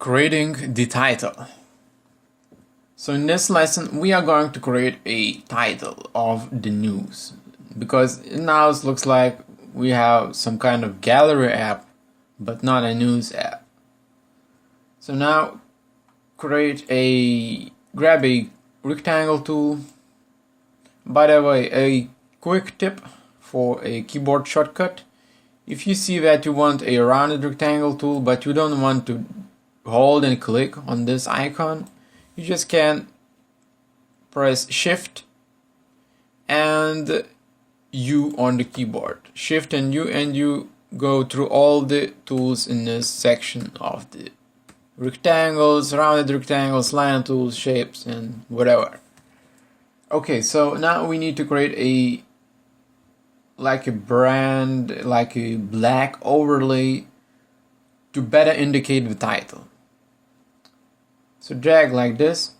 Creating the title. So in this lesson we are going to create a title of the news, because now it looks like we have some kind of gallery app but not a news app. So now grab a rectangle tool. By the way, a quick tip for a keyboard shortcut: if you see that you want a rounded rectangle tool but you don't want to hold and click on this icon, you just can press Shift and U on the keyboard. Shift and you go through all the tools in this section of the rectangles, rounded rectangles, line tools, shapes, and whatever. Okay, so now we need to create a black overlay to better indicate the title. So drag like this,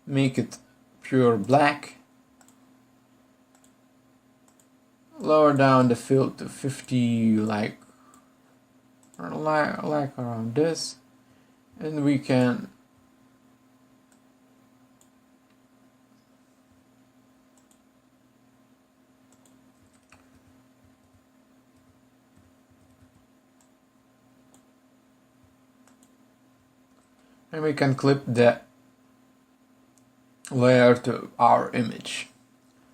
make it pure black, lower down the fill to 50, like around this, and we can clip the layer to our image.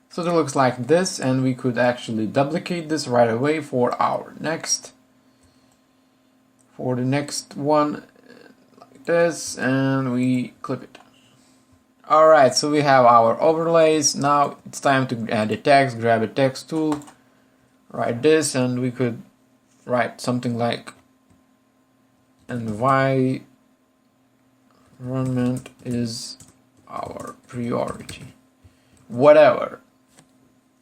So it looks like this, and we could actually duplicate this right away for the next one, like this, and we clip it. Alright, so we have our overlays. Now it's time to add a text. Grab a text tool, write this, and we could write something like environment is our priority. Whatever.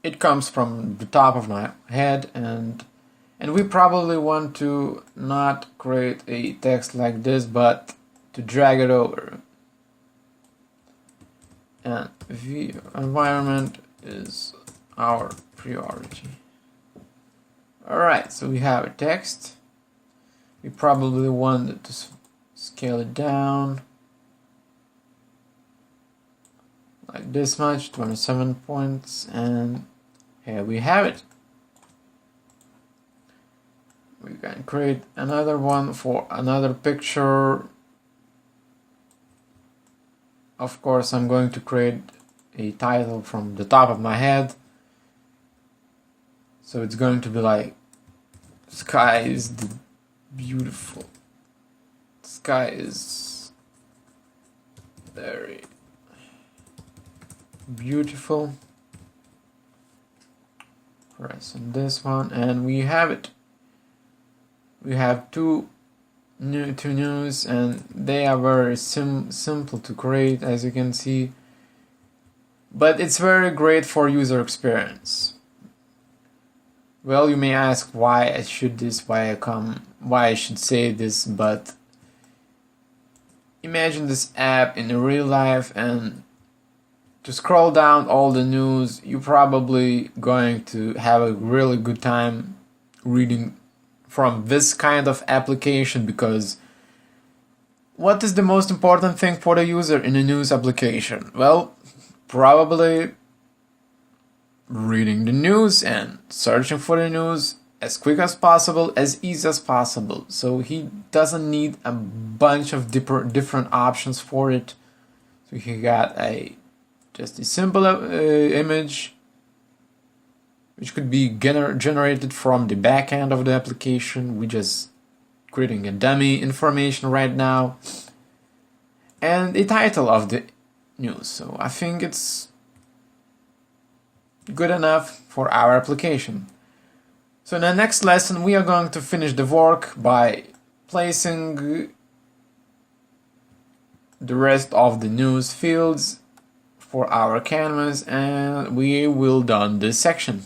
It comes from the top of my head, and we probably want to not create a text like this, but to drag it over. And the environment is our priority. Alright, so we have a text. We probably want to scale it down like this much, 27 points, and here we have it. We can create another one for another picture. Of course, I'm going to create a title from the top of my head. So it's going to be like, sky is beautiful. Sky is very beautiful. Press on this one, and we have it. We have two news, and they are very simple to create, as you can see, but it's very great for user experience. Well, you may ask why I should say this, but imagine this app in real life, and to scroll down all the news, you're probably going to have a really good time reading from this kind of application, because what is the most important thing for the user in a news application? Well, probably reading the news and searching for the news as quick as possible, as easy as possible. So he doesn't need a bunch of different options for it. So he got just a simple image, which could be generated from the back end of the application. We're just creating a dummy information right now, and a title of the news. So I think it's good enough for our application. So in the next lesson we are going to finish the work by placing the rest of the news fields for our canvas, and we will done this section.